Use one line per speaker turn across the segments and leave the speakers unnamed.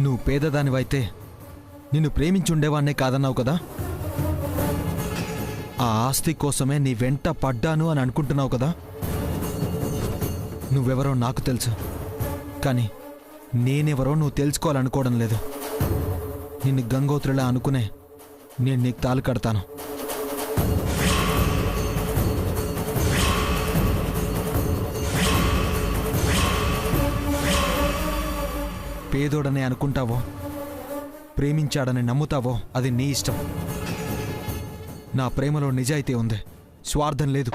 నువ్వు పేదదానివైతే నిన్ను ప్రేమించుండేవాణ్ణే కాదన్నావు కదా. ఆ ఆస్తి కోసమే నీ వెంట పడ్డాను అని అనుకుంటున్నావు కదా. నువ్వెవరో నాకు తెలుసు, కానీ నేనెవరో నువ్వు తెలుసుకోవాలనుకోవడం లేదు. నిన్ను గంగోత్రిలా అనుకునే నేను నీకు తాళి కడతాను. పేదోడని అనుకుంటావో, ప్రేమించాడని నమ్ముతావో అది నీ ఇష్టం. నా ప్రేమలో నిజాయితీ ఉంది, స్వార్థం లేదు.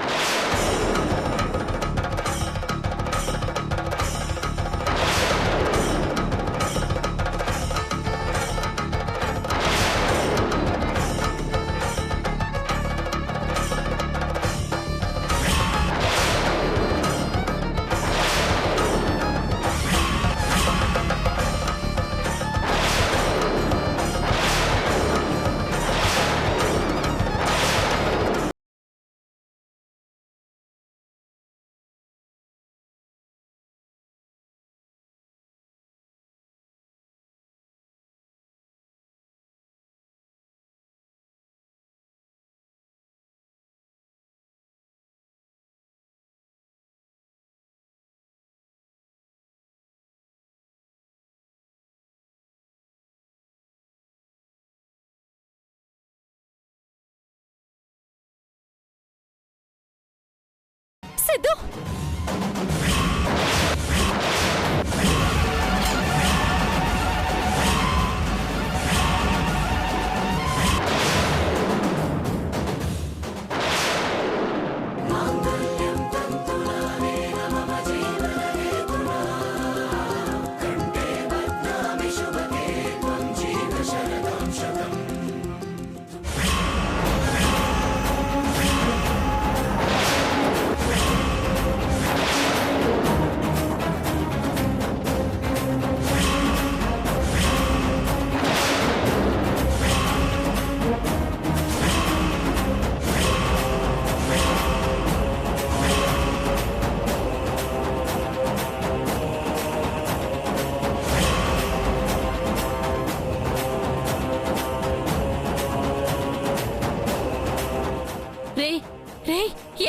సిద్ధు,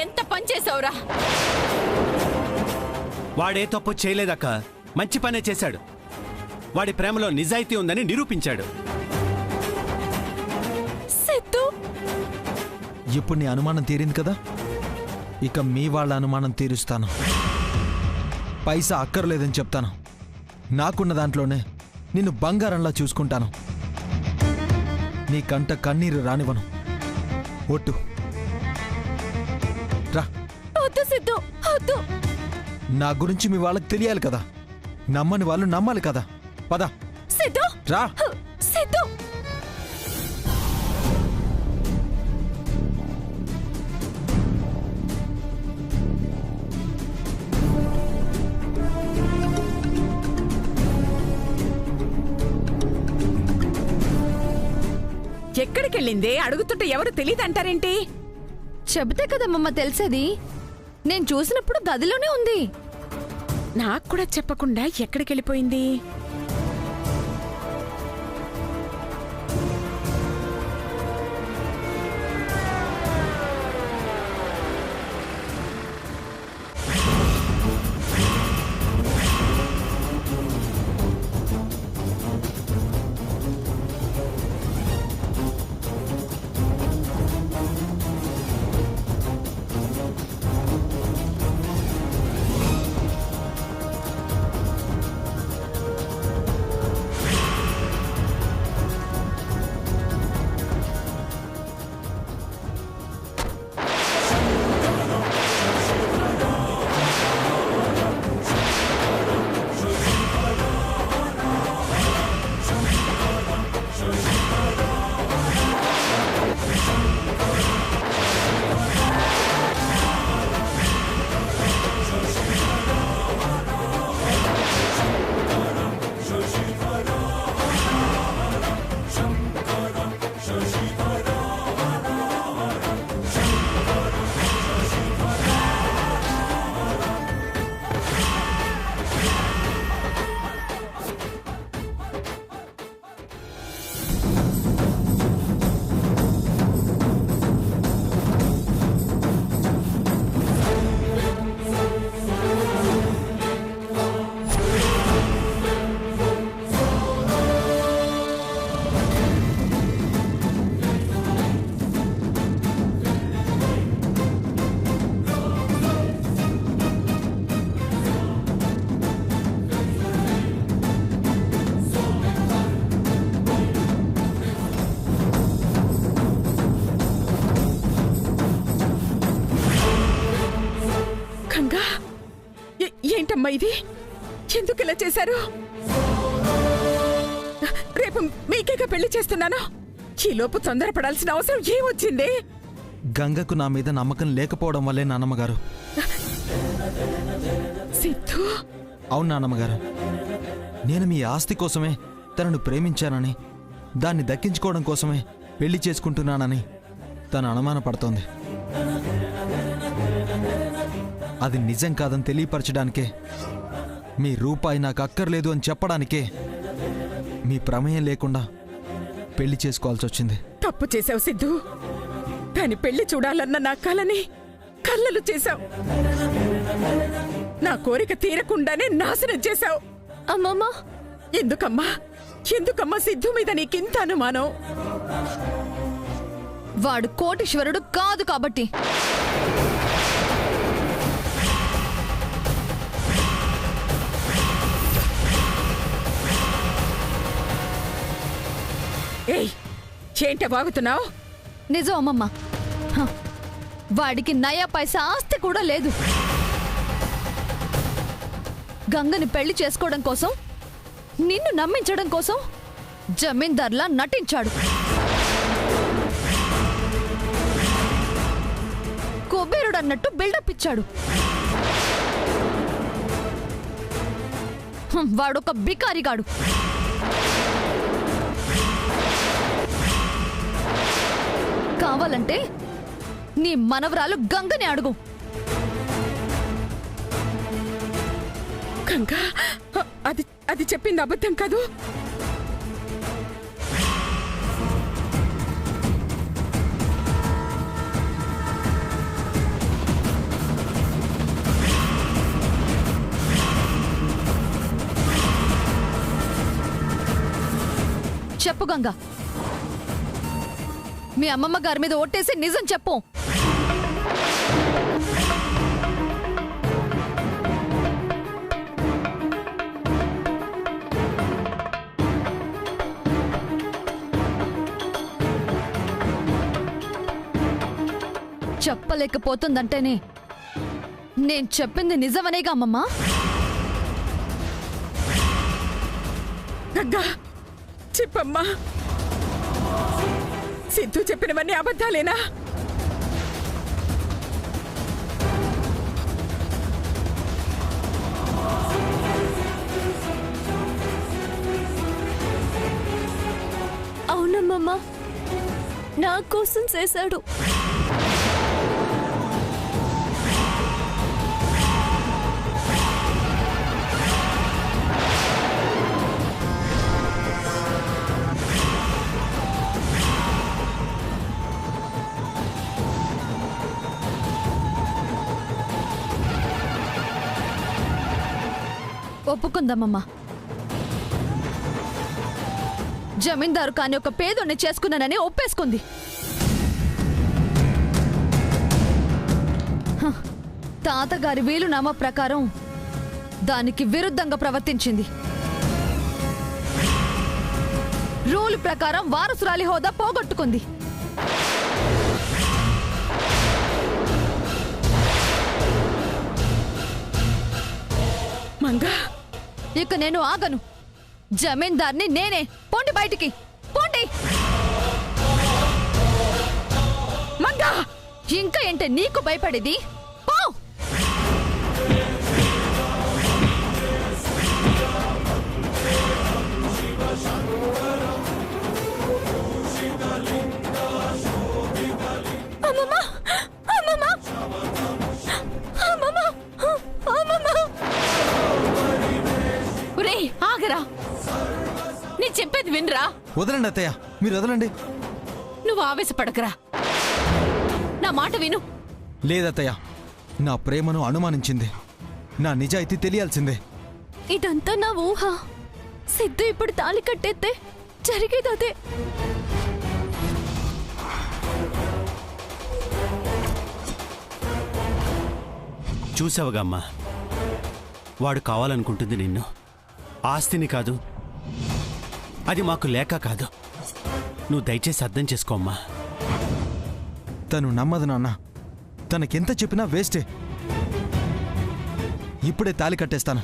ఎంత పని చేసావురా?
వాడే తప్పు చేయలేదక్క, మంచి పనే చేశాడు. వాడి ప్రేమలో నిజాయితీ ఉందని నిరూపించాడు.
సిద్ధు,
ఇప్పుడు నీ అనుమానం తీరింది కదా, ఇక మీ వాళ్ళ అనుమానం తీరుస్తాను. పైసా అక్కర్లేదని చెప్తాను. నాకున్న దాంట్లోనే నిన్ను బంగారంలా చూసుకుంటాను. నీ కంట కన్నీరు రానివ్వను. ఒట్టు రా.
వద్దు సిద్ధు, వద్దు.
నా గురించి మీ వాళ్ళకి తెలియాలి కదా, నమ్మని వాళ్ళు నమ్మాలి కదా. పద
సిద్ధు,
రా.
సిద్ధు,
ఎక్కడికెళ్ళిందే? అడుగుతుంటే ఎవరు తెలీదంటారేంటి?
చెబితే కదా మమ్మ తెలిసేది. నేను చూసినప్పుడు గదిలోనే ఉంది.
నాకు కూడా చెప్పకుండా ఎక్కడికెళ్ళిపోయింది? ఏంటమ్మా ఇది? ఎందుకు ఇలా చేశారు? రేపు మీకేగా పెళ్లి చేస్తున్నాను. ఈలోపు తొందరపడాల్సిన అవసరం ఏమొచ్చింది?
గంగకు నా మీద నమ్మకం లేకపోవడం వల్లే నాన్నమ్మగారు.
సిద్ధు,
అవును నాన్నమ్మగారు, నేను మీ ఆస్తి కోసమే తనను ప్రేమించానని, దాన్ని దక్కించుకోవడం కోసమే పెళ్లి చేసుకుంటున్నానని తను అనుమానపడుతోంది. అది నిజం కాదని తెలియపరచడానికే, మీ రూపాయి నాకు అక్కర్లేదు అని చెప్పడానికే మీ ప్రమేయం లేకుండా పెళ్లి చేసుకోవాల్సి వచ్చింది.
తప్పు చేశావు సిద్ధు. దాని పెళ్లి చూడాలన్న నా కలని కళ్ళలు చేశావు. నా కోరిక తీరకుండానే నాశనం చేశావు.
అమ్మమ్మ,
ఎందుకమ్మా సిద్ధు మీద నీకింత అనుమానం?
వాడు కోటీశ్వరుడు కాదు కాబట్టి.
ఏయ్, ఏంట వాగుతున్నావు?
నిజం అమ్మమ్మ. హ, వాడికి నయా పైసా ఆస్తి కూడా లేదు. గంగని పెళ్లి చేసుకోవడం కోసం, నిన్ను నమ్మించడం కోసం జమీందార్లా నటించాడు. కుబేరుడు అన్నట్టు బిల్డప్ ఇచ్చాడు. వాడొక బికారిగాడు. కావాలంటే నీ మనవరాలు గంగని అడుగు.
గంగా, అది చెప్పింది అబద్ధం కాదు.
చెప్పు గంగా, మీ అమ్మమ్మ గారి మీద ఒట్టేసి నిజం చెప్పు. చెప్పలేకపోతుందంటేనే నేను చెప్పింది నిజమనేగా అమ్మమ్మ.
గంగా, చెప్పమ్మా, సిద్ధు చెప్పినవన్నీ అబద్ధాలేనా?
అవునమ్మమ్మ, నా కోసం చేశాడు. ఒప్పుకుందామమ్మా. జమీందారు కాని ఒక పేదోడిని చేసుకున్నానని ఒప్పేసుకుంది. తాతగారి వీలునామా ప్రకారం దానికి విరుద్ధంగా ప్రవర్తించింది. రూల్ ప్రకారం వారసురాలి హోదా పోగొట్టుకుంది.
మంగా,
ఇక నేను ఆగను. జమీందార్ని నేనే. పోండి బయటికి, పోండి.
మంగా,
ఇంకా ఏంటే నీకు భయపడేది? పో. అమ్మమ్మ, అమ్మమ్మ, అమ్మమ్మ, అమ్మమ్మ. ఒరేయ్, ఆగరా. నేను చెప్పేది వినరా.
వదలండి అత్తయ్య, మీరు వదలండి.
నువ్వు ఆవేశపడకరా, నా మాట విను.
లేదత్తయ్య, నా ప్రేమను అనుమానించింది. నా నిజాయితీ తెలియాల్సిందే.
ఇదంతా నా ఊహ. సిద్ధు ఇప్పుడు తాళి కట్టేస్తే జరిగేదదే.
చూసావుగా అమ్మా, వాడు కావాలనుకుంటుంది నిన్ను, ఆస్తిని కాదు. అది మాకు లేక కాదు. నువ్వు దయచేసి అర్థం చేసుకోమ్మా.
తను నమ్మదు నాన్న. తనకెంత చెప్పినా వేస్టే. ఇప్పుడే తాళి కట్టేస్తాను.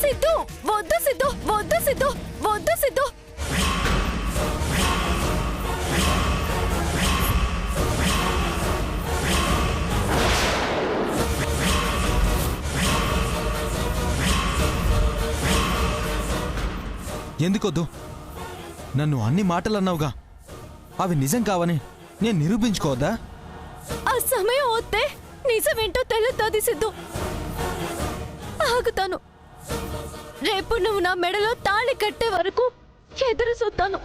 సిద్ధు వద్దు, సిద్ధు వద్దు, సిద్ధు వద్దు, సిద్ధు.
ఎందుకొద్దు? నన్ను అన్ని మాటలు అన్నావుగా, అవి నిజం కావని నేను నిరూపించుకోవద్దా?
ఆ సమయం వస్తే నిజమేంటో తెలుస్తుంది సిద్ధు. ఆగుతాను. రేపు నువ్వు నా మెడలో తాళి కట్టే వరకు ఎదురు చూస్తాను.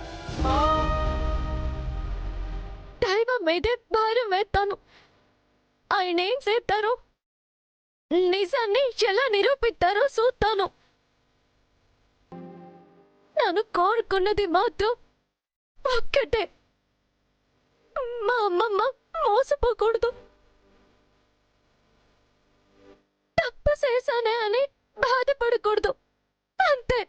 దైవం మీదే భారం వేస్తాను. ఆయన ఏం చేస్తారో, నిజాన్ని ఎలా నిరూపిస్తారో చూస్తాను. నన్ను కోరుకున్నది మాత్రం ఒక్కటే, మా అమ్మమ్మ మోసపోకూడదు. తప్పు చేశానే అని బాధపడకూడదు, అంతే.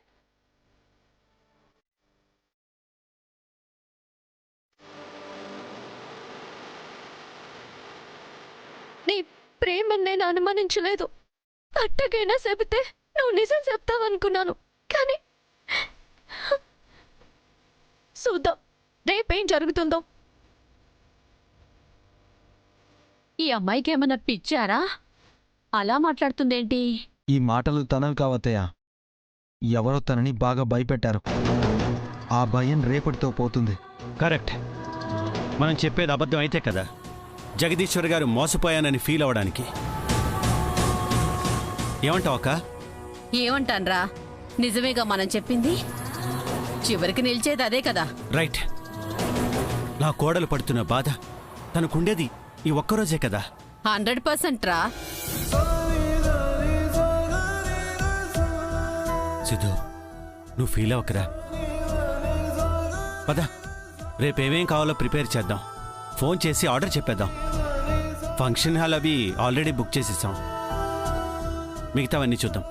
నీ ప్రేమని నేను అనుమానించలేదు. అట్టగైనా చెబితే నువ్వు నిజం చెప్తావనుకున్నాను, కానీ చూద్దాం రేపేం జరుగుతుందో. ఈ అమ్మాయికి ఏమన్నా పిచ్చారా? అలా మాట్లాడుతుందేంటి?
ఈ మాటలు తనవి కావత్తయ్య. ఎవరో తనని బాగా భయపెట్టారు. ఆ భయం రేపటితో పోతుంది.
కరెక్ట్. మనం చెప్పేది అబద్ధం అయితే కదా జగదీశ్వర్ గారు మోసపోయానని ఫీల్ అవ్వడానికి. ఏమంటావు అక్క?
ఏమంటాన్రా, నిజమేగా మనం చెప్పింది. చివరికి నిలిచేది అదే కదా.
రైట్. నా కోడలు పడుతున్న బాధ తనకుండేది ఈ ఒక్కరోజే కదా.
100% రా.
సిద్ధు, నువ్వు ఫీల్ అవ్వకరా. పద, రేపేమేం కావాలో ప్రిపేర్ చేద్దాం. ఫోన్ చేసి ఆర్డర్ చెప్పేద్దాం. ఫంక్షన్ హాల్ అవి ఆల్రెడీ బుక్ చేసేసాం. మిగతావన్నీ చూద్దాం.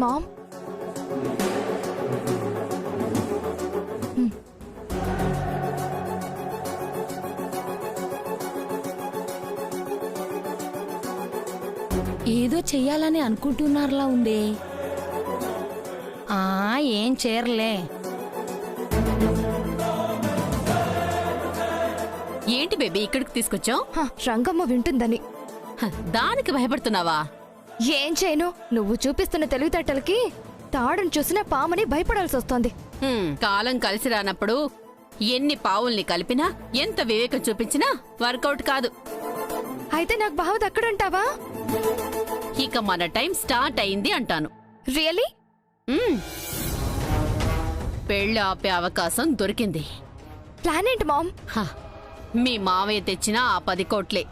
మామ్,
ఏదో చెయ్యాలని అనుకుంటున్నారులా ఉందే. ఏం చేయర్లే.
ఏంటి బేబీ ఇక్కడికి తీసుకొచ్చావు?
రంగమ్మ వింటుందని.
దానికి భయపడుతున్నావా?
ఏం చేయను, నువ్వు చూపిస్తున్న తెలివితేటలకి తాడును చూసిన పాముని భయపడాల్సి వస్తోంది.
కాలం కలిసి రానప్పుడు ఎన్ని పావుల్ని కలిపినా, ఎంత వివేకం చూపించినా వర్కౌట్ కాదు.
అయితే నాకు బావ దక్కడంటావా?
ఇక మన టైం స్టార్ట్ అయింది అంటాను.
రియలీ?
పెళ్ళి ఆపే అవకాశం దొరికింది.
ప్లాన్ ఏంటి మామ్?
హ, మీ మావయ్య తెచ్చిన ఆ 10 కోట్లే.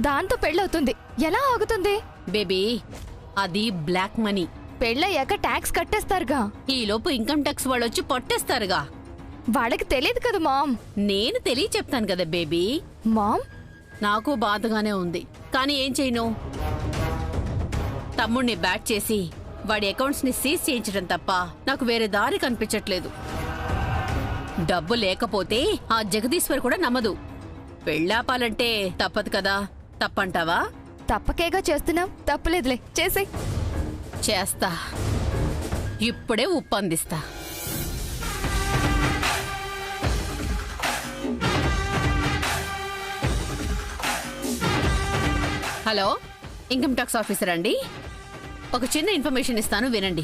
దాంతో పెళ్ళవుతుంది. ఎలా ఆగుతుంది?
బేబీ, అది బ్లాక్ మనీ.
పెళ్ళయ్యాక ట్యాక్స్ కట్టేస్తారుగా.
ఈలోపు ఇన్కమ్ ట్యాక్స్ వాళ్ళు వచ్చి పట్టేస్తారుగా.
వాళ్ళకి తెలియదు కదా మామ్.
నేను తెలియ చెప్తాను కదా బేబీ.
మామ్,
నాకు బాధగానే ఉంది, కానీ ఏం చేయను. తమ్ముణ్ణి బ్యాట్ చేసి వాడి అకౌంట్స్ ని సీజ్ చేయించడం తప్ప నాకు వేరే దారి కనిపించట్లేదు. డబ్బు లేకపోతే ఆ జగదీశ్వర్ కూడా నమ్మదు. పెళ్ళాపాలంటే తప్పదు కదా. తప్పంటావా?
తప్పకేగా చేస్తున్నాం, తప్పులేదులే, చేసేయ్.
చేస్తా. ఇప్పుడే ఉప్పు అందిస్తా. హలో, ఇన్కమ్ ట్యాక్స్ ఆఫీసర్ అండి. ఒక చిన్న ఇన్ఫర్మేషన్ ఇస్తాను, వినండి.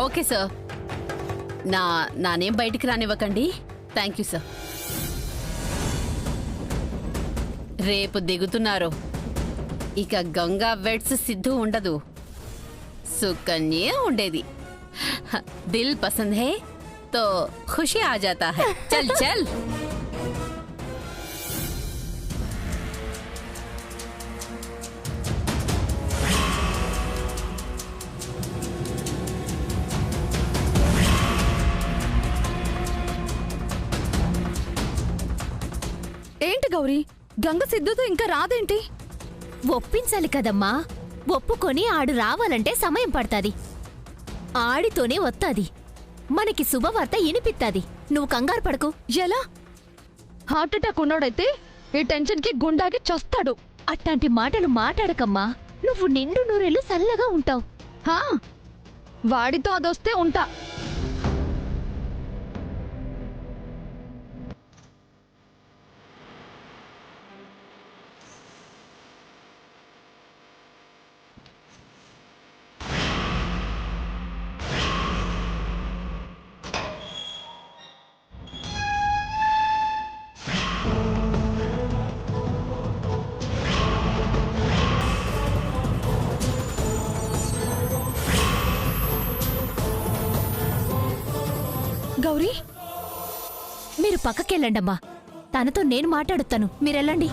Okay sir. నా నేమ్ బయటికి రానివ్వకండి. Thank you sir. రేపు దిగుతున్నారు. ఇక గంగా వెడ్స్ సిద్ధు ఉండదు, సుకన్యే ఉండేది. దిల్ పసంద్ హై तो खुशी आ जाता है. चल चल.
ఏంటి గౌరీ, గంగ సిద్ధుతో ఇంకా రాదేంటి?
ఒప్పించాలి కదమ్మా. ఒప్పుకొని ఆడు రావాలంటే సమయం పడతాది. ఆడితోనే వత్తాది. మనకి శుభవార్త ఇనిపిత్తాది. నువ్వు కంగారు పడకు.
ఎలా? హార్ట్ అటాక్ ఉన్నాడైతే ఈ టెన్షన్ కి గుండాకి చస్తాడు.
అట్లాంటి మాటలు మాట్లాడకమ్మా. నువ్వు నిండు నూరేళ్ళు చల్లగా ఉంటావు.
హా, వాడితో అదొస్తే ఉంటా. గౌరీ,
మీరు పక్కకెళ్ళండమ్మా. తనతో నేను మాట్లాడుతాను. మీరెళ్ళండి.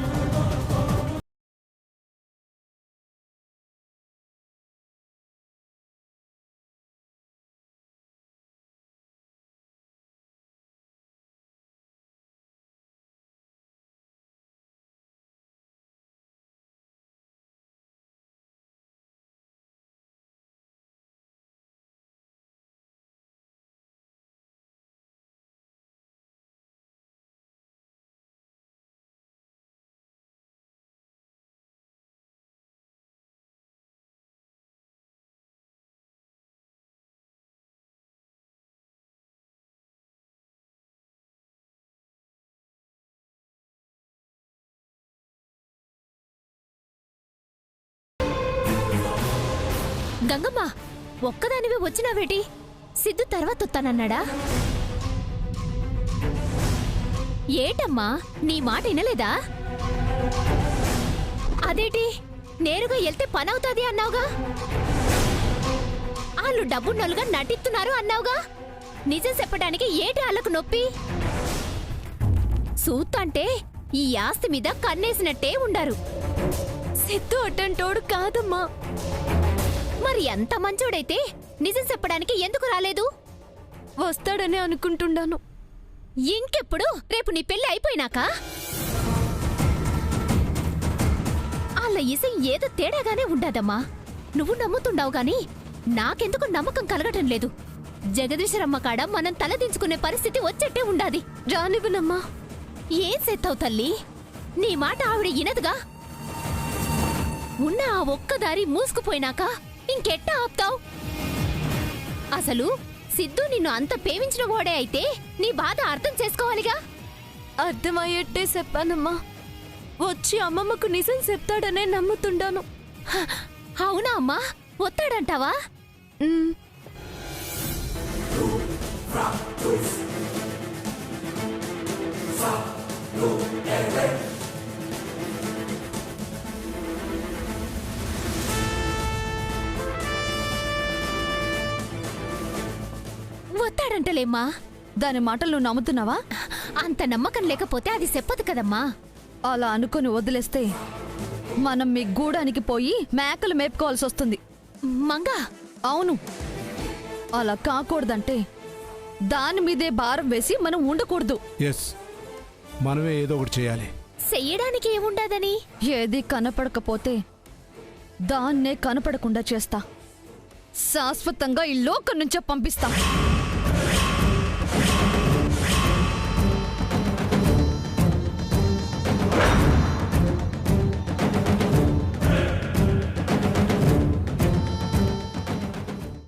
గంగమ్మ, ఒక్కదానివే వచ్చినావేటి? సిద్ధు తర్వాత వస్తానన్నాడా? ఏటమ్మా, నీ మాట వినలేదా? అదేటి, నేరుగా వెళ్తే పనవుతాది అన్నావుగా. వాళ్ళు డబ్బున్నోలుగా నటిస్తున్నారు అన్నావుగా. నిజం చెప్పడానికి ఏటి వాళ్ళకు నొప్పి? సూత్తంటే ఈ ఆస్తి మీద కన్నేసినట్టే ఉండారు.
సిద్ధు అట్టంటోడు కాదమ్మా.
మరి ఎంత మంచోడైతే నిజం చెప్పడానికి ఎందుకు రాలేదు?
వస్తాడని అనుకుంటున్నాను.
ఇంకెప్పుడు? రేపు నీ పెళ్లి అయిపోయినాక? వాళ్ళ ఇసం ఏదో తేడాగానే ఉండదమ్మా. నువ్వు నమ్ముతుండావు గాని నాకెందుకు నమ్మకం కలగటం లేదు. జగదీశ్వరమ్మ కాడ మనం తలదించుకునే పరిస్థితి వచ్చేట్టే ఉండాది.
రానివ్వనమ్మా.
ఏం సెత్తావు తల్లి? నీ మాట ఆవిడ ఇనదుగా. ఉన్న ఆ ఒక్కదారి మూసుకుపోయినాక ఇంకెట్టా ఆపుతావు? అసలు సిద్ధు నిన్ను అంత ప్రేమించిన వాడే అయితే నీ బాధ అర్థం చేసుకోవాలిగా.
అర్థమయ్యేట్టే చెప్పానమ్మా. వచ్చి అమ్మమ్మకు నిజం చెప్తాడనే నమ్ముతుండాను.
అవునా అమ్మా? వస్తాడంటావా?
ఉమ్,
వస్తాడంటలేమ్మా.
దాని మాటలు నువ్వు నమ్ముతున్నావా?
అంత నమ్మకం లేకపోతే అది చెప్పదు కదమ్మా.
అలా అనుకుని వదిలేస్తే మనం మీ గూడానికి పోయి మేకలు మేపుకోవాల్సి వస్తుంది.
మంగా,
అవును, అలా కాకూడదంటే దాని మీదే భారం వేసి మనం ఉండకూడదు.
ఎస్, మనమే ఏదో ఒకటి చేయాలి.
చెయ్యడానికి ఏముండదని?
ఏది కనపడకపోతే దాన్నే కనపడకుండా చేస్తా. శాశ్వతంగా ఈ లోకం నుంచే పంపిస్తా.